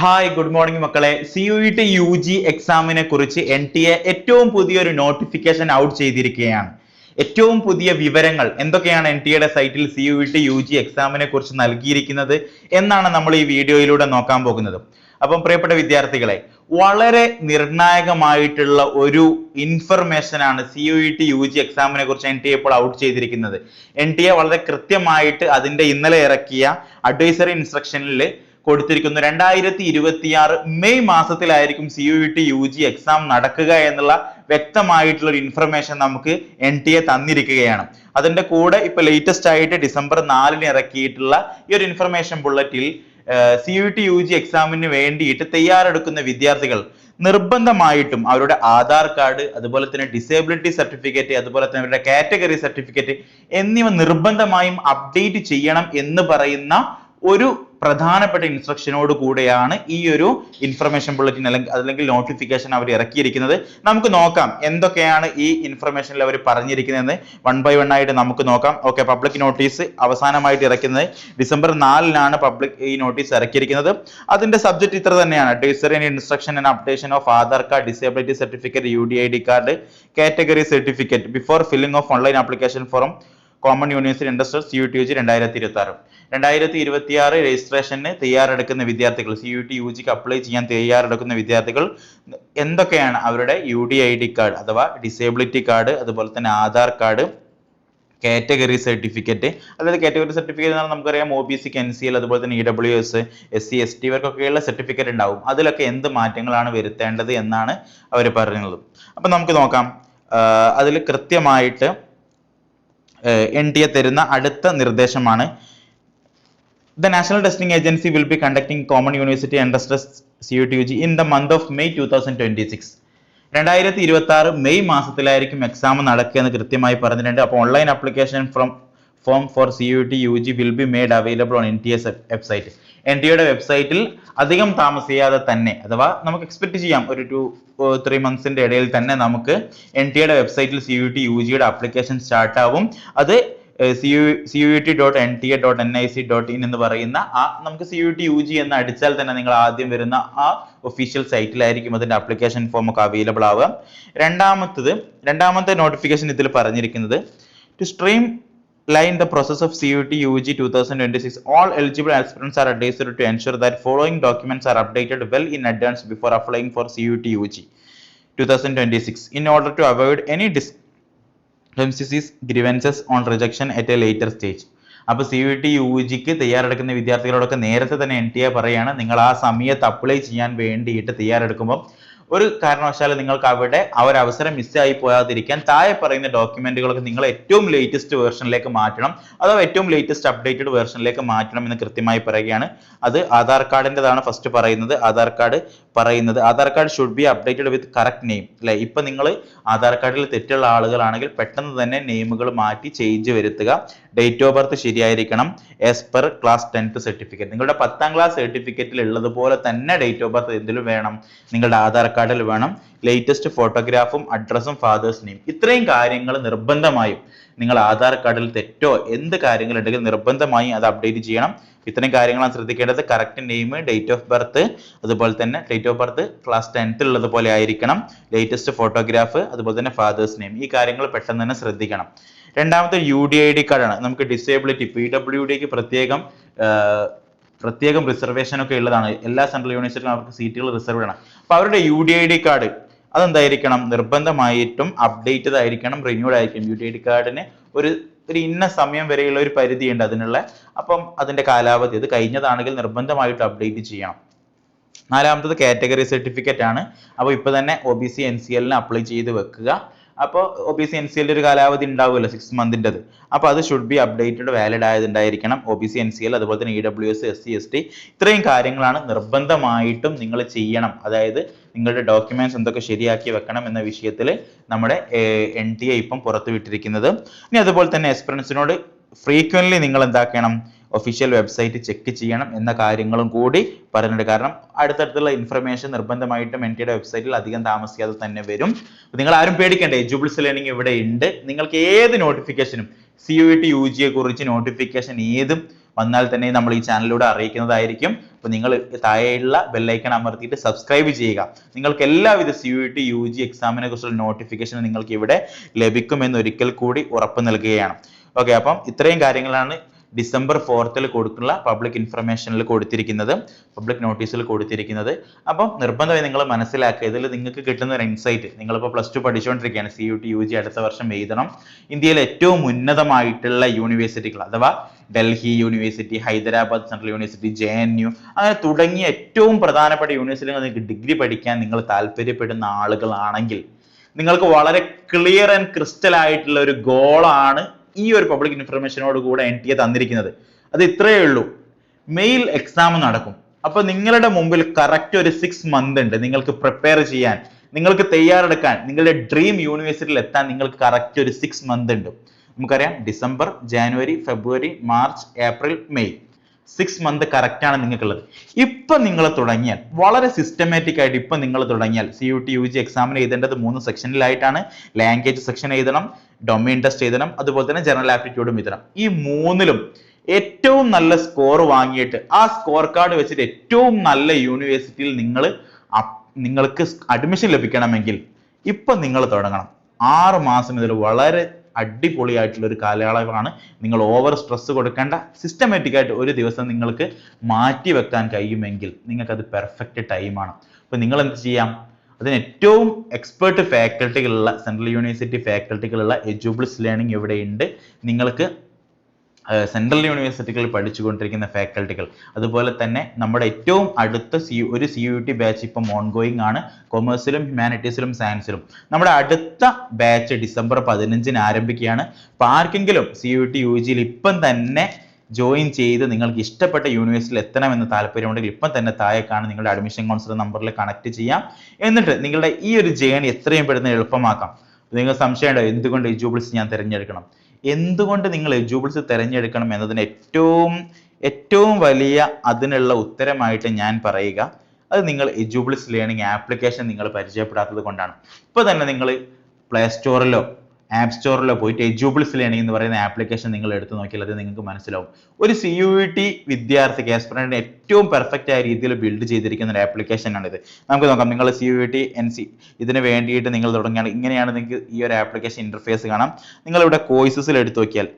Hi good morning മക്കളെ. CUET UG എക്സാമിനെ കുറിച്ച് NTA ഏറ്റവും പുതിയൊരു നോട്ടിഫിക്കേഷൻ ഔട്ട് ചെയ്തിരിക്കുകയാണ്. ഏറ്റവും പുതിയ വിവരങ്ങൾ എന്തൊക്കെയാണ് NTAയുടെ സൈറ്റിൽ CUET UG എക്സാമിനെ കുറിച്ച് നൽകിയിരിക്കുന്നത് എന്നാണ് നമ്മൾ ഈ വീഡിയോയിലൂടെ നോക്കാൻ പോകുന്നത്. അപ്പം പ്രിയപ്പെട്ട വിദ്യാർത്ഥികളെ, വളരെ നിർണായകമായിട്ടുള്ള ഒരു ഇൻഫർമേഷൻ ആണ് CUET UG എക്സാമിനെ കുറിച്ച് NTA ഇപ്പോൾ ഔട്ട് ചെയ്തിരിക്കുന്നത്. NTA വളരെ കൃത്യമായിട്ട് അതിന്റെ ഇന്നലെ ഇറക്കിയ അഡ്വൈസറി ഇൻസ്ട്രക്ഷനിൽ കൊടുത്തിരിക്കുന്നു. 2026 മെയ് മാസത്തിലായിരിക്കും CUET UG എക്സാം നടക്കുക എന്നുള്ള വ്യക്തമായിട്ടുള്ള ഒരു ഇൻഫർമേഷൻ നമുക്ക് NTA തന്നിരിക്കുകയാണ്. അതിന്റെ കൂടെ ഇപ്പൊ ലേറ്റസ്റ്റ് ആയിട്ട് ഡിസംബർ 4 ഇറക്കിയിട്ടുള്ള ഈ ഒരു ഇൻഫർമേഷൻ ബുള്ളറ്റിൽ CUET UG എക്സാമിന് വേണ്ടിയിട്ട് തയ്യാറെടുക്കുന്ന വിദ്യാർത്ഥികൾ നിർബന്ധമായിട്ടും അവരുടെ ആധാർ കാർഡ്, അതുപോലെ തന്നെ ഡിസേബിലിറ്റി സർട്ടിഫിക്കറ്റ്, അതുപോലെ തന്നെ അവരുടെ കാറ്റഗറി സർട്ടിഫിക്കറ്റ് എന്നിവ നിർബന്ധമായും അപ്ഡേറ്റ് ചെയ്യണം എന്ന് പറയുന്ന ഒരു പ്രധാനപ്പെട്ട ഇൻസ്ട്രക്ഷനോട് കൂടെയാണ് ഈ ഒരു ഇൻഫർമേഷൻ ബുള്ളറ്റിൻ അല്ലെങ്കിൽ നോട്ടിഫിക്കേഷൻ അവർ ഇറക്കിയിരിക്കുന്നത്. നമുക്ക് നോക്കാം എന്തൊക്കെയാണ് ഈ ഇൻഫർമേഷനിൽ അവർ പറഞ്ഞിരിക്കുന്നതെന്ന് വൺ ബൈ വൺ ആയിട്ട് നമുക്ക് നോക്കാം. ഓക്കെ, പബ്ലിക് നോട്ടീസ് അവസാനമായിട്ട് ഇറക്കുന്നത് ഡിസംബർ 4 പബ്ലിക് ഈ നോട്ടീസ് ഇറക്കിയിരിക്കുന്നത്. അതിന്റെ സബ്ജക്ട് ഇത്ര തന്നെയാണ്: advisory instruction and updation of Aadhaar card, disability certificate, UDID card, category certificate before filling of online application form common university interested CUET UG 2026. 2026 registration തയ്യാറെടുക്കുന്ന വിദ്യാർത്ഥികൾ, CUET UGക്ക് apply ചെയ്യാൻ തയ്യാറെടുക്കുന്ന വിദ്യാർത്ഥികൾ എന്തൊക്കെയാണ് അവരുടെ UDID കാർഡ് അഥവാ ഡിസേബിലിറ്റി കാർഡ്, അതുപോലെ തന്നെ ആധാർ കാർഡ്, കാറ്റഗറി സർട്ടിഫിക്കറ്റ്. അതായത് കാറ്റഗറി സർട്ടിഫിക്കറ്റ് എന്ന് പറഞ്ഞാൽ നമുക്കറിയാം OBC, NCL, അതുപോലെ തന്നെ EWS, SC, ST ഇവർക്കൊക്കെയുള്ള സർട്ടിഫിക്കറ്റ് ഉണ്ടാവും. അതിലൊക്കെ എന്ത് മാറ്റങ്ങളാണ് വരുത്തേണ്ടത് എന്നാണ് അവർ പറയുന്നത്. അപ്പൊ നമുക്ക് നോക്കാം. അതിൽ കൃത്യമായിട്ട് NTA തരുന്ന അടുത്ത നിർദ്ദേശമാണ്: The National Testing Agency will be conducting Common University Entrance CUET UG in the month of May 2026. 2026 May മാസത്തിലായിരിക്കും എക്സാം നടക്കുക എന്ന് കൃത്യമായി പറഞ്ഞിട്ടുണ്ട്. അപ്പോൾ online application form for CUET UG will be made available on NTA's website. NTAയുടെ വെബ്സൈറ്റിൽ അധികം താമസിയാതെ തന്നെ, അഥവാ നമുക്ക് എക്സ്പെക്ട് ചെയ്യാം ഒരു 2-3 മന്ത്സിന്റെ ഇടയിൽ തന്നെ നമുക്ക് NTAയുടെ വെബ്സൈറ്റിൽ CUET UGയുടെ ആപ്ലിക്കേഷൻ സ്റ്റാർട്ട് ആവും. അത് CUET.nta.nic.in എന്ന് പറയുന്ന നമുക്ക് CUET UG എന്ന് അടിച്ചാൽ തന്നെ നിങ്ങൾ ആദ്യം വരുന്ന ഒഫീഷ്യൽ സൈറ്റിലായിരിക്കും അതിന്റെ ആപ്ലിക്കേഷൻ ഫോം ഒക്കെ അവൈലബിൾ ആവുക. രണ്ടാമത്തെ നോട്ടിഫിക്കേഷൻ ഇതിൽ പറഞ്ഞിരിക്കുന്നത്: to stream line the process of CUET UG 2026, all eligible aspirants are advised to ensure that following documents are updated well in advance before applying for CUET UG 2026 in order to avoid any discrepancies, grievances on rejection at a later stage. അപ്പോൾ CUET UGക്ക് തയ്യാറെടുക്കുന്ന വിദ്യാർത്ഥികളോടൊക്കെ നേരത്തെ തന്നെ NTA പറയാണ്, നിങ്ങൾ ആ സമയത്ത് apply ചെയ്യാൻ വേണ്ടിയിട്ട് തയ്യാറെടുക്കുമ്പോൾ ഒരു കാരണവശാലും നിങ്ങൾക്ക് അവിടെ അവസരം മിസ്സായി പോകാതിരിക്കാൻ താഴെ പറയുന്ന ഡോക്യുമെന്റുകളൊക്കെ നിങ്ങൾ ഏറ്റവും ലേറ്റസ്റ്റ് വേർഷനിലേക്ക് മാറ്റണം, അഥവാ ഏറ്റവും ലേറ്റസ്റ്റ് അപ്ഡേറ്റഡ് വേർഷനിലേക്ക് മാറ്റണം എന്ന് കൃത്യമായി പറയുകയാണ്. അത് ആധാർ കാർഡിൻ്റെതാണ് ഫസ്റ്റ് പറയുന്നത്. Aadhaar card should be updated with correct name. അല്ലെ, ഇപ്പൊ നിങ്ങൾ ആധാർ കാർഡിൽ തെറ്റുള്ള ആളുകളാണെങ്കിൽ പെട്ടെന്ന് തന്നെ നെയിമുകൾ മാറ്റി ചേഞ്ച് വരുത്തുക. ഡേറ്റ് ഓഫ് ബർത്ത് ശരിയായിരിക്കണം. As per class 10th certificate, നിങ്ങളുടെ 10ാം ക്ലാസ് സർട്ടിഫിക്കറ്റിൽ ഉള്ളതുപോലെ തന്നെ ഡേറ്റ് ഓഫ് ബർത്ത് എന്തിലും വേണം, നിങ്ങളുടെ ആധാർ കാർഡിൽ വേണം. ലേറ്റസ്റ്റ് ഫോട്ടോഗ്രാഫും അഡ്രസ്സും ഫാദേഴ്സ് നെയിം, ഇത്രയും കാര്യങ്ങൾ നിർബന്ധമായും നിങ്ങൾ ആധാർ കാർഡിൽ തെറ്റോ എന്ത് കാര്യങ്ങളുണ്ടെങ്കിൽ നിർബന്ധമായും അത് അപ്ഡേറ്റ് ചെയ്യണം. ഇത്രയും കാര്യങ്ങളാണ് ശ്രദ്ധിക്കേണ്ടത്. Correct name, date of birth, അതുപോലെ തന്നെ date of birth class 10th ഉള്ളതുപോലെ ആയിരിക്കണം. ലേറ്റസ്റ്റ് ഫോട്ടോഗ്രാഫ്, അതുപോലെ തന്നെ ഫാദേഴ്സ് നെയിം, ഈ കാര്യങ്ങൾ പെട്ടെന്ന് തന്നെ ശ്രദ്ധിക്കണം. രണ്ടാമത്തെ UDID കാർഡാണ്. നമുക്ക് ഡിസേബിലിറ്റി PWDക്ക് പ്രത്യേകം റിസർവേഷൻ ഒക്കെ ഉള്ളതാണ്. എല്ലാ സെൻട്രൽ യൂണിവേഴ്സിറ്റിയിലും അവർക്ക് സീറ്റുകൾ റിസർവ്ഡ് ആണ്. അപ്പൊ അവരുടെ UDID കാർഡ് അതെന്തായിരിക്കണം, നിർബന്ധമായിട്ടും അപ്ഡേറ്റഡ് ആയിരിക്കണം, റിന്യൂഡ് ആയിരിക്കും. UDID കാർഡിന് ഒരു ഇന്ന സമയം വരെയുള്ള ഒരു പരിധി ഉണ്ട് അതിനുള്ള. അപ്പം അതിന്റെ കാലാവധി അത് കഴിഞ്ഞതാണെങ്കിൽ നിർബന്ധമായിട്ട് അപ്ഡേറ്റ് ചെയ്യണം. നാലാമത്തത് കാറ്റഗറി സർട്ടിഫിക്കറ്റ് ആണ്. അപ്പോൾ ഇപ്പൊ തന്നെ OBC NCLന് അപ്ലൈ ചെയ്ത് വെക്കുക. അപ്പോൾ OBC NCL ഒരു കാലാവധി ഉണ്ടാവുമല്ലോ 6 മന്തിൻ്റെത്. അപ്പോൾ അത് ഷുഡ് ബി അപ്ഡേറ്റഡ്, വാലിഡ് ആയതുണ്ടായിരിക്കണം. OBC NCL, അതുപോലെ തന്നെ EWS, SC, ST ഇത്രയും കാര്യങ്ങളാണ് നിർബന്ധമായിട്ടും നിങ്ങൾ ചെയ്യണം. അതായത് നിങ്ങളുടെ ഡോക്യുമെന്റ്സ് എന്തൊക്കെ ശരിയാക്കി വെക്കണം എന്ന വിഷയത്തിൽ നമ്മുടെ NTA ഇപ്പം പുറത്തുവിട്ടിരിക്കുന്നത്. ഇനി അതുപോലെ തന്നെ എസ്പിറൻസിനോട് ഫ്രീക്വന്റ്ലി നിങ്ങൾ എന്താക്കണം, ഒഫീഷ്യൽ വെബ്സൈറ്റ് ചെക്ക് ചെയ്യണം എന്ന കാര്യങ്ങളും കൂടി പറയുന്നുണ്ട്. കാരണം അടുത്തടുത്തുള്ള ഇൻഫർമേഷൻ നിർബന്ധമായിട്ടും NTAയുടെ വെബ്സൈറ്റിൽ അധികം താമസിയാതെ തന്നെ വരും. നിങ്ങൾ ആരും പേടിക്കേണ്ട, എജ്യൂബിൾസ് ലേണിംഗ് ഇവിടെ ഉണ്ട്. നിങ്ങൾക്ക് ഏത് നോട്ടിഫിക്കേഷനും CUET UGയെ കുറിച്ച് നോട്ടിഫിക്കേഷൻ ഏതും വന്നാൽ തന്നെ നമ്മൾ ഈ ചാനലിലൂടെ അറിയിക്കുന്നതായിരിക്കും. അപ്പോൾ നിങ്ങൾ താഴെയുള്ള ബെല്ലൈക്കൺ അമർത്തിയിട്ട് സബ്സ്ക്രൈബ് ചെയ്യുക. നിങ്ങൾക്ക് എല്ലാവിധ CUET UG എക്സാമിനെ കുറിച്ചുള്ള നോട്ടിഫിക്കേഷൻ നിങ്ങൾക്ക് ഇവിടെ ലഭിക്കുമെന്ന് ഒരിക്കൽ കൂടി ഉറപ്പ് നൽകുകയാണ്. ഓക്കെ, അപ്പം ഇത്രയും കാര്യങ്ങളാണ് ഡിസംബർ 4 കൊടുക്കുന്ന പബ്ലിക് ഇൻഫർമേഷനിൽ കൊടുത്തിരിക്കുന്നത്, പബ്ലിക് നോട്ടീസിൽ കൊടുത്തിരിക്കുന്നത്. അപ്പം നിർബന്ധമായി നിങ്ങൾ മനസ്സിലാക്കുക, ഇതിൽ നിങ്ങൾക്ക് കിട്ടുന്ന ഒരു ഇൻസൈറ്റ്, നിങ്ങളിപ്പോൾ +2 പഠിച്ചുകൊണ്ടിരിക്കുകയാണ്, CUET UG അടുത്ത വർഷം എഴുതണം. ഇന്ത്യയിലെ ഏറ്റവും ഉന്നതമായിട്ടുള്ള യൂണിവേഴ്സിറ്റികൾ അഥവാ Delhi university, Hyderabad central university, JNU അങ്ങനെ തുടങ്ങിയ ഏറ്റവും പ്രധാനപ്പെട്ട യൂണിവേഴ്സിറ്റികൾ നിങ്ങൾക്ക് ഡിഗ്രി പഠിക്കാൻ നിങ്ങൾ താല്പര്യപ്പെടുന്ന ആളുകളാണെങ്കിൽ നിങ്ങൾക്ക് വളരെ ക്ലിയർ ആൻഡ് ക്രിസ്റ്റൽ ആയിട്ടുള്ള ഒരു ഗോളാണ് ഈ ഒരു പബ്ലിക് ഇൻഫർമേഷനോട് കൂടെ NTA തന്നിരിക്കുന്നത്. അത് ഇത്രയേ ഉള്ളൂ. മെയിൽ എക്സാം നടക്കും. അപ്പൊ നിങ്ങളുടെ മുമ്പിൽ കറക്റ്റ് ഒരു 6 month ഉണ്ട് നിങ്ങൾക്ക് പ്രിപ്പയർ ചെയ്യാൻ, നിങ്ങൾക്ക് തയ്യാറെടുക്കാൻ, നിങ്ങളുടെ ഡ്രീം യൂണിവേഴ്സിറ്റിയിൽ എത്താൻ നിങ്ങൾക്ക് കറക്റ്റ് ഒരു 6 month ഉണ്ട്. നമുക്കറിയാം December, January, February, March, April, May 6 month correct ആണ് നിങ്ങൾക്കുള്ളത്. ഇപ്പൊ നിങ്ങൾ തുടങ്ങിയാൽ വളരെ സിസ്റ്റമാറ്റിക് ആയിട്ട് ഇപ്പൊ നിങ്ങൾ തുടങ്ങിയാൽ CUET UG എക്സാമിന് എഴുതേണ്ടത് 3 സെക്ഷനിലായിട്ടാണ്. ലാംഗ്വേജ് സെക്ഷൻ എഴുതണം, ഡൊമൈൻ ടെസ്റ്റ് എഴുതണം, അതുപോലെ തന്നെ ജനറൽ ആപ്റ്റിറ്റ്യൂഡും എഴുതണം. ഈ 3ലും ഏറ്റവും നല്ല സ്കോർ വാങ്ങിയിട്ട് ആ സ്കോർ കാർഡ് വെച്ചിട്ട് ഏറ്റവും നല്ല യൂണിവേഴ്സിറ്റിയിൽ നിങ്ങൾക്ക് അഡ്മിഷൻ ലഭിക്കണമെങ്കിൽ ഇപ്പൊ നിങ്ങൾ തുടങ്ങണം. 6 മാസം ഇതിൽ വളരെ അടിപൊളിയായിട്ടുള്ള ഒരു കാലയളവാണ്. നിങ്ങൾ ഓവർ സ്ട്രെസ് കൊടുക്കേണ്ട, സിസ്റ്റമാറ്റിക് ആയിട്ട് ഒരു ദിവസം നിങ്ങൾക്ക് മാറ്റി വെക്കാൻ കഴിയുമെങ്കിൽ നിങ്ങൾക്ക് അത് പെർഫെക്റ്റ് ടൈമാണ്. അപ്പൊ നിങ്ങൾ എന്ത് ചെയ്യാം, അതിന് ഏറ്റവും എക്സ്പേർട്ട് ഫാക്കൽറ്റികളുള്ള സെൻട്രൽ യൂണിവേഴ്സിറ്റി ഫാക്കൽറ്റികളുള്ള എഡ്യൂബിൾസ് ലേണിംഗ് ഇവിടെയുണ്ട്. നിങ്ങൾക്ക് സെൻട്രൽ യൂണിവേഴ്സിറ്റികളിൽ പഠിച്ചുകൊണ്ടിരിക്കുന്ന ഫാക്കൽറ്റികൾ, അതുപോലെ തന്നെ നമ്മുടെ ഏറ്റവും അടുത്ത ഒരു CUET ബാച്ച് ഇപ്പം ഓൺഗോയിങ് ആണ്, കൊമേഴ്സിലും ഹ്യൂമാനിറ്റീസിലും സയൻസിലും. നമ്മുടെ അടുത്ത ബാച്ച് ഡിസംബർ 15 ആരംഭിക്കുകയാണ്. അപ്പൊ ആർക്കെങ്കിലും CUET UGയിൽ ഇപ്പം തന്നെ ജോയിൻ ചെയ്ത് നിങ്ങൾക്ക് ഇഷ്ടപ്പെട്ട യൂണിവേഴ്സിറ്റിയിൽ എത്തണമെന്ന് താല്പര്യമുണ്ടെങ്കിൽ ഇപ്പം തന്നെ താഴെ കാണുന്ന നിങ്ങളുടെ അഡ്മിഷൻ കൗൺസിലർ നമ്പറിൽ കണക്ട് ചെയ്യാം. എന്നിട്ട് നിങ്ങളുടെ ഈ ഒരു ജേണി എത്രയും പെട്ടെന്ന് എളുപ്പമാക്കാം. നിങ്ങൾക്ക് സംശയമുണ്ടോ എന്തുകൊണ്ട് എഡ്യൂബിൾസ് ഞാൻ തിരഞ്ഞെടുക്കണം? എന്തുകൊണ്ട് നിങ്ങൾ എഡ്യൂബിൾസ് തിരഞ്ഞെടുക്കണം എന്നതിന് ഏറ്റവും വലിയ അതിനുള്ള ഉത്തരമായിട്ട് ഞാൻ പറയുക, അത് നിങ്ങൾ എഡ്യൂബിൾസ് ലേണിംഗ് ആപ്ലിക്കേഷൻ നിങ്ങൾ പരിചയപ്പെടാത്തത് കൊണ്ടാണ്. ഇപ്പോൾ തന്നെ നിങ്ങൾ പ്ലേ സ്റ്റോറിലോ ആപ്പ് സ്റ്റോറിലോ പോയിട്ട് എഡ്യൂബിൾസ് ലേണിംഗ് എന്ന് പറയുന്ന ആപ്ലിക്കേഷൻ നിങ്ങൾ എടുത്തു നോക്കിയാൽ അത് നിങ്ങൾക്ക് മനസ്സിലാവും. ഒരു CUET വിദ്യാർത്ഥിക്ക് ആസ്പിറന്റിന് ഏറ്റവും പെർഫെക്റ്റ് ആയ രീതിയിൽ ബിൽഡ് ചെയ്തിരിക്കുന്ന ഒരു ആപ്ലിക്കേഷൻ ആണിത്. നമുക്ക് നോക്കാം. നിങ്ങൾ CUET NC ഇതിന് വേണ്ടിയിട്ട് നിങ്ങൾ തുടങ്ങുകയാണ്, ഇങ്ങനെയാണ് നിങ്ങൾക്ക് ഈ ഒരു ആപ്ലിക്കേഷൻ ഇന്റർഫേസ് കാണാം. നിങ്ങൾ ഇവിടെ കോഴ്സസിൽ എടുത്തു നോക്കിയാൽ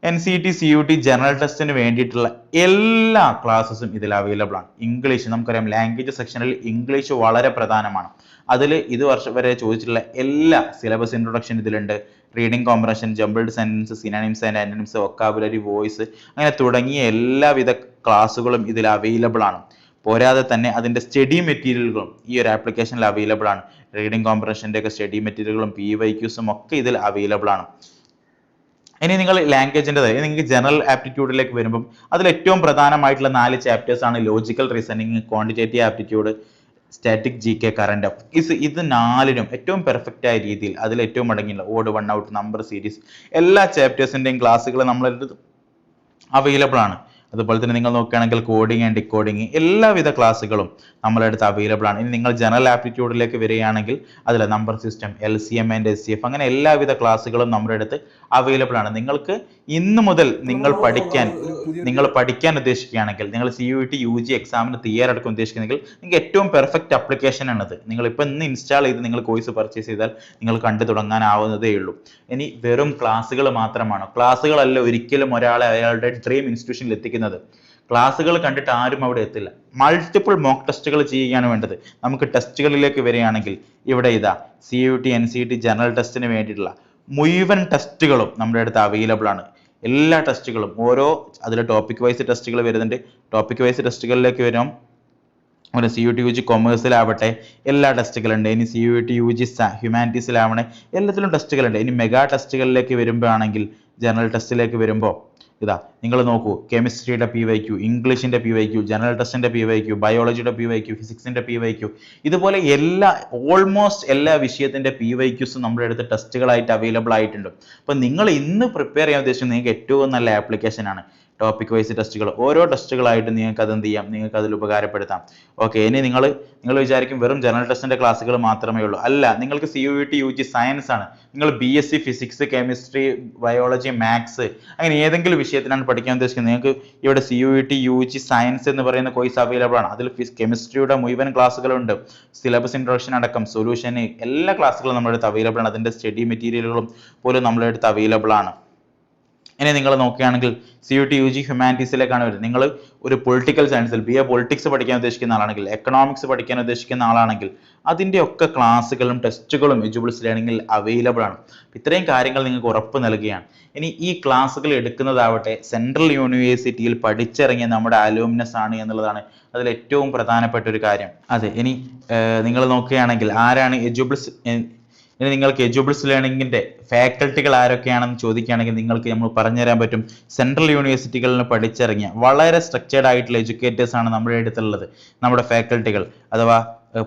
NCET CUET ജനറൽ ടെസ്റ്റിന് വേണ്ടിയിട്ടുള്ള എല്ലാ ക്ലാസ്സസും ഇതിൽ അവൈലബിൾ ആണ്. ഇംഗ്ലീഷ്, നമുക്കറിയാം ലാംഗ്വേജ് സെക്ഷനിൽ ഇംഗ്ലീഷ് വളരെ പ്രധാനമാണ്. അതിൽ ഇത് വർഷം വരെ ചോദിച്ചിട്ടുള്ള എല്ലാ സിലബസ് ഇൻട്രൊഡക്ഷൻ ഇതിലുണ്ട്. Reading comprehension, jumbled sentence, synonyms and ആന്റണിംസ്, vocabulary, voice അങ്ങനെ തുടങ്ങിയ എല്ലാവിധ ക്ലാസ്സുകളും ഇതിൽ അവൈലബിൾ ആണ്. പോരാതെ തന്നെ അതിന്റെ സ്റ്റഡി മെറ്റീരിയലുകളും ഈ ഒരു ആപ്ലിക്കേഷനിൽ അവൈലബിൾ ആണ്. റീഡിംഗ് കോംപ്രഹൻഷന്റെ ഒക്കെ സ്റ്റഡി മെറ്റീരിയലുകളും PYQസും ഒക്കെ ഇതിൽ അവൈലബിൾ ആണ്. ഇനി നിങ്ങൾ ലാംഗ്വേജിൻ്റെ നിങ്ങൾക്ക് ജനറൽ ആപ്റ്റിറ്റ്യൂഡിലേക്ക് വരുമ്പം അതിൽ ഏറ്റവും പ്രധാനമായിട്ടുള്ള 4 ചാപ്റ്റേഴ്സ് ആണ് logical reasoning, quantitative aptitude, static GK, current affairs. ഇത് 4നും ഏറ്റവും പെർഫെക്റ്റ് ആയ രീതിയിൽ അതിൽ ഏറ്റവും അടങ്ങിയുള്ള odd, one out, number series എല്ലാ ചാപ്റ്റേഴ്സിന്റെയും ക്ലാസ്സുകൾ നമ്മളെടുത്ത് അവൈലബിൾ ആണ്. അതുപോലെ തന്നെ നിങ്ങൾ നോക്കുകയാണെങ്കിൽ കോഡിംഗ് ആൻഡ് ഡിക്കോഡിംഗ് എല്ലാവിധ ക്ലാസ്സുകളും നമ്മുടെ അടുത്ത് അവൈലബിൾ ആണ്. ഇനി നിങ്ങൾ ജനറൽ ആപ്റ്റിറ്റ്യൂഡിലേക്ക് വരികയാണെങ്കിൽ അതിൽ number system, LCM and SCF അങ്ങനെ എല്ലാവിധ ക്ലാസ്സുകളും നമ്മുടെ അടുത്ത് അവൈലബിൾ ആണ്. നിങ്ങൾക്ക് ഇന്ന് മുതൽ നിങ്ങൾ പഠിക്കാൻ ഉദ്ദേശിക്കുകയാണെങ്കിൽ, നിങ്ങൾ CUET UG എക്സാമിന് തയ്യാറെടുക്കാൻ ഉദ്ദേശിക്കുന്നെങ്കിൽ നിങ്ങൾക്ക് ഏറ്റവും പെർഫെക്റ്റ് ആപ്ലിക്കേഷൻ ആണത്. നിങ്ങൾ ഇപ്പം ഇന്ന് ഇൻസ്റ്റാൾ ചെയ്ത് നിങ്ങൾ കോഴ്സ് പർച്ചേസ് ചെയ്താൽ നിങ്ങൾ കണ്ടു തുടങ്ങാനാവുന്നതേ ഉള്ളൂ. ഇനി വെറും ക്ലാസ്സുകൾ മാത്രമാണോ? ക്ലാസ്സുകളല്ല ഒരിക്കലും ഒരാളെ അയാളുടെ ഡ്രീം ഇൻസ്റ്റിറ്റ്യൂഷനിൽ എത്തിക്കുന്നത്. ക്ലാസ്സുകൾ കണ്ടിട്ട് ആരും അവിടെ എത്തില്ല. മൾട്ടിപ്പിൾ മോക്ക് ടെസ്റ്റുകൾ ചെയ്യുകയാണ് വേണ്ടത്. നമുക്ക് ടെസ്റ്റുകളിലേക്ക് വരികയാണെങ്കിൽ ഇവിടെ ഇതാ CUET NCET ജനറൽ ടെസ്റ്റിന് വേണ്ടിയിട്ടുള്ള മുഴുവൻ ടെസ്റ്റുകളും നമ്മുടെ അടുത്ത് അവൈലബിൾ ആണ്. എല്ലാ ടെസ്റ്റുകളും ഓരോ അതിൽ ടോപ്പിക് വൈസ് ടെസ്റ്റുകൾ വരുന്നുണ്ട്. ടോപ്പിക് വൈസ് ടെസ്റ്റുകളിലേക്ക് വരും CUET UG കൊമേഴ്സിലാവട്ടെ എല്ലാ ടെസ്റ്റുകളുണ്ട്. ഇനി CUET UG ഹ്യൂമാനിറ്റീസിലാവണേ എല്ലാത്തിലും ടെസ്റ്റുകളുണ്ട്. ഇനി മെഗാ ടെസ്റ്റുകളിലേക്ക് വരുമ്പോഴാണെങ്കിൽ ജനറൽ ടെസ്റ്റിലേക്ക് വരുമ്പോൾ ഇതാ നിങ്ങൾ നോക്കൂ, കെമിസ്ട്രിയുടെ PYQ, ഇംഗ്ലീഷിന്റെ PYQ, ജനറൽ ടെസ്റ്റിന്റെ PYQ, ബയോളജിയുടെ PYQ, ഫിസിക്സിന്റെ PYQ, ഇതുപോലെ ഓൾമോസ്റ്റ് എല്ലാ വിഷയത്തിന്റെ PYQs നമ്മുടെ അടുത്ത് ടെസ്റ്റുകളായിട്ട് അവൈലബിൾ ആയിട്ടുണ്ട്. അപ്പൊ നിങ്ങൾ ഇന്ന് പ്രിപ്പയർ ചെയ്യാൻ ഉദ്ദേശിക്കുന്നത് നിങ്ങൾക്ക് ഏറ്റവും നല്ല ആപ്ലിക്കേഷൻ ആണ്. ടോപ്പിക് വൈസ് ടെസ്റ്റുകൾ, ഓരോ ടെസ്റ്റുകളായിട്ട് നിങ്ങൾക്ക് അത് എന്ത് ചെയ്യാം, നിങ്ങൾക്ക് അതിൽ ഉപകാരപ്പെടുത്താം. ഓക്കെ, ഇനി നിങ്ങൾ വിചാരിക്കും വെറും ജനറൽ ടെസ്റ്റിന്റെ ക്ലാസ്സുകൾ മാത്രമേ ഉള്ളൂ. അല്ല, നിങ്ങൾക്ക് CUET UG സയൻസ് ആണ്, നിങ്ങൾ BSc physics, chemistry, biology, maths അങ്ങനെ ഏതെങ്കിലും വിഷയത്തിനാണ് പഠിക്കാൻ ഉദ്ദേശിക്കുന്നത്, നിങ്ങൾക്ക് ഇവിടെ CUET UG സയൻസ് എന്ന് പറയുന്ന കോഴ്സ് അവൈലബിൾ ആണ്. അതിൽ കെമിസ്ട്രിയുടെ മുഴുവൻ ക്ലാസ്സുകളുണ്ട്, സിലബസ് ഇൻട്രൊഡക്ഷൻ അടക്കം സൊല്യൂഷൻ എല്ലാ ക്ലാസ്സുകളും നമ്മുടെ അടുത്ത് അവൈലബിൾ ആണ്. അതിന്റെ സ്റ്റഡി മെറ്റീരിയലുകളും പോലും നമ്മുടെ അടുത്ത് അവൈലബിൾ ആണ്. ഇനി നിങ്ങൾ നോക്കുകയാണെങ്കിൽ CUET UG ഹ്യൂമാനിറ്റീസിലേക്കാണ് വരുന്നത്. നിങ്ങൾ ഒരു പൊളിറ്റിക്കൽ സയൻസിൽ BA പൊളിറ്റിക്സ് പഠിക്കാൻ ഉദ്ദേശിക്കുന്ന ആളാണെങ്കിൽ, എക്കണോമിക്സ് പഠിക്കാൻ ഉദ്ദേശിക്കുന്ന ആളാണെങ്കിൽ അതിന്റെ ഒക്കെ ക്ലാസ്സുകളും ടെസ്റ്റുകളും എജുബിൾസ് ലേണിംഗിൽ അവൈലബിൾ ആണ്. ഇത്രയും കാര്യങ്ങൾ നിങ്ങൾക്ക് ഉറപ്പ് നൽകുകയാണ്. ഇനി ഈ ക്ലാസ്സുകൾ എടുക്കുന്നതാവട്ടെ സെൻട്രൽ യൂണിവേഴ്സിറ്റിയിൽ പഠിച്ചിറങ്ങിയ നമ്മുടെ അലൂമിനസ് ആണ് എന്നുള്ളതാണ് അതിൽ ഏറ്റവും പ്രധാനപ്പെട്ട ഒരു കാര്യം. അതെ, ഇനി നിങ്ങൾ നോക്കുകയാണെങ്കിൽ ആരാണ് എജുബിൾസ്, ഇനി നിങ്ങൾക്ക് എജുബിൾസ് ലേണിംഗിന്റെ ഫാക്കൽറ്റികൾ ആരൊക്കെയാണെന്ന് ചോദിക്കുകയാണെങ്കിൽ നിങ്ങൾക്ക് നമ്മൾ പറഞ്ഞുതരാൻ പറ്റും. സെൻട്രൽ യൂണിവേഴ്സിറ്റികളിൽ നിന്ന് പഠിച്ചിറങ്ങിയ വളരെ സ്ട്രക്ചേർഡ് ആയിട്ടുള്ള എഡ്യൂക്കേറ്റേഴ്സ് ആണ് നമ്മുടെ അടുത്തുള്ളത്, നമ്മുടെ ഫാക്കൽറ്റികൾ. അഥവാ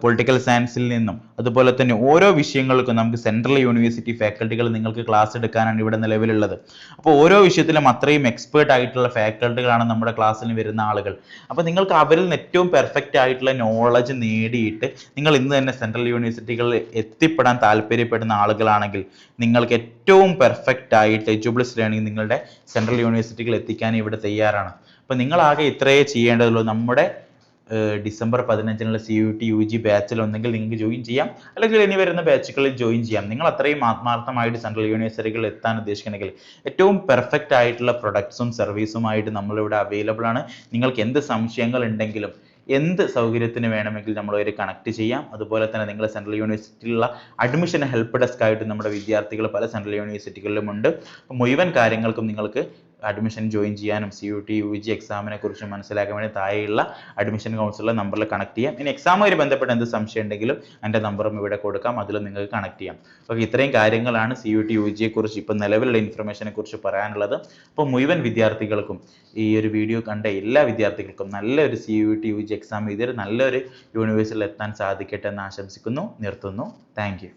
പൊളിറ്റിക്കൽ സയൻസിൽ നിന്നും അതുപോലെ തന്നെ ഓരോ വിഷയങ്ങൾക്കും നമുക്ക് സെൻട്രൽ യൂണിവേഴ്സിറ്റി ഫാക്കൽറ്റികൾ നിങ്ങൾക്ക് ക്ലാസ് എടുക്കാനാണ് ഇവിടെ നിലവിലുള്ളത്. അപ്പോൾ ഓരോ വിഷയത്തിലും അത്രയും എക്സ്പേർട്ട് ആയിട്ടുള്ള ഫാക്കൽറ്റികളാണ് നമ്മുടെ ക്ലാസ്സിന് വരുന്ന ആളുകൾ. അപ്പോൾ നിങ്ങൾക്ക് അവരിൽ നിന്ന് ഏറ്റവും പെർഫെക്റ്റ് ആയിട്ടുള്ള നോളജ് നേടിയിട്ട് നിങ്ങൾ ഇന്ന് തന്നെ സെൻട്രൽ യൂണിവേഴ്സിറ്റികളിൽ എത്തിപ്പെടാൻ താല്പര്യപ്പെടുന്ന ആളുകളാണെങ്കിൽ നിങ്ങൾക്ക് ഏറ്റവും പെർഫെക്റ്റ് ആയിട്ട് എജുബിൾസ് ലേണിംഗ് നിങ്ങളുടെ സെൻട്രൽ യൂണിവേഴ്സിറ്റികളിൽ എത്തിക്കാൻ ഇവിടെ തയ്യാറാണ്. അപ്പോൾ നിങ്ങൾ ആകെ ഇത്രയേ ചെയ്യേണ്ടതുള്ളൂ. നമ്മുടെ ഡിസംബർ 15-നുള്ള CUET UG ബാച്ചിൽ ഒന്നെങ്കിൽ നിങ്ങൾക്ക് ജോയിൻ ചെയ്യാം, അല്ലെങ്കിൽ ഇനി വരുന്ന ബാച്ചുകളിൽ ജോയിൻ ചെയ്യാം. നിങ്ങൾ അത്രയും ആത്മാർത്ഥമായിട്ട് സെൻട്രൽ യൂണിവേഴ്സിറ്റികളിൽ എത്താൻ ഉദ്ദേശിക്കണമെങ്കിൽ ഏറ്റവും പെർഫെക്റ്റ് ആയിട്ടുള്ള പ്രൊഡക്ട്സും സർവീസുമായിട്ട് നമ്മളിവിടെ അവൈലബിൾ ആണ്. നിങ്ങൾക്ക് എന്ത് സംശയങ്ങൾ ഉണ്ടെങ്കിലും എന്ത് സൗകര്യത്തിന് വേണമെങ്കിൽ നമ്മളൊരു കണക്ട് ചെയ്യാം. അതുപോലെ തന്നെ നിങ്ങൾ സെൻട്രൽ യൂണിവേഴ്സിറ്റിയിലുള്ള അഡ്മിഷൻ ഹെൽപ്പ് ഡെസ്ക് ആയിട്ട് നമ്മുടെ വിദ്യാർത്ഥികൾ പല സെൻട്രൽ യൂണിവേഴ്സിറ്റികളിലും ഉണ്ട്. മുഴുവൻ കാര്യങ്ങൾക്കും നിങ്ങൾക്ക് അഡ്മിഷൻ ജോയിൻ ചെയ്യാനും CUET UG എക്സാമിനെ കുറിച്ച് മനസ്സിലാക്കാൻ വേണ്ടി താഴെയുള്ള അഡ്മിഷൻ കൗൺസിലർ നമ്പറിൽ കണക്ട് ചെയ്യാം. ഇനി എക്സാമുമായി ബന്ധപ്പെട്ട് എന്ത് സംശയം ഉണ്ടെങ്കിലും എൻ്റെ നമ്പറും ഇവിടെ കൊടുക്കാം, അതിലും നിങ്ങൾക്ക് കണക്ട് ചെയ്യാം. ഓക്കെ, ഇത്രയും കാര്യങ്ങളാണ് CUET UG കുറിച്ച് ഇപ്പോൾ നിലവിലുള്ള ഇൻഫർമേഷനെ കുറിച്ച് പറയാനുള്ളത്. അപ്പോൾ മുഴുവൻ വിദ്യാർത്ഥികൾക്കും, ഈ ഒരു വീഡിയോ കണ്ട എല്ലാ വിദ്യാർത്ഥികൾക്കും നല്ലൊരു CUET UG എക്സാം എഴുതി നല്ലൊരു യൂണിവേഴ്സിറ്റിയിൽ എത്താൻ സാധിക്കട്ടെ എന്ന് ആശംസിക്കുന്നു. നിർത്തുന്നു. Thank you.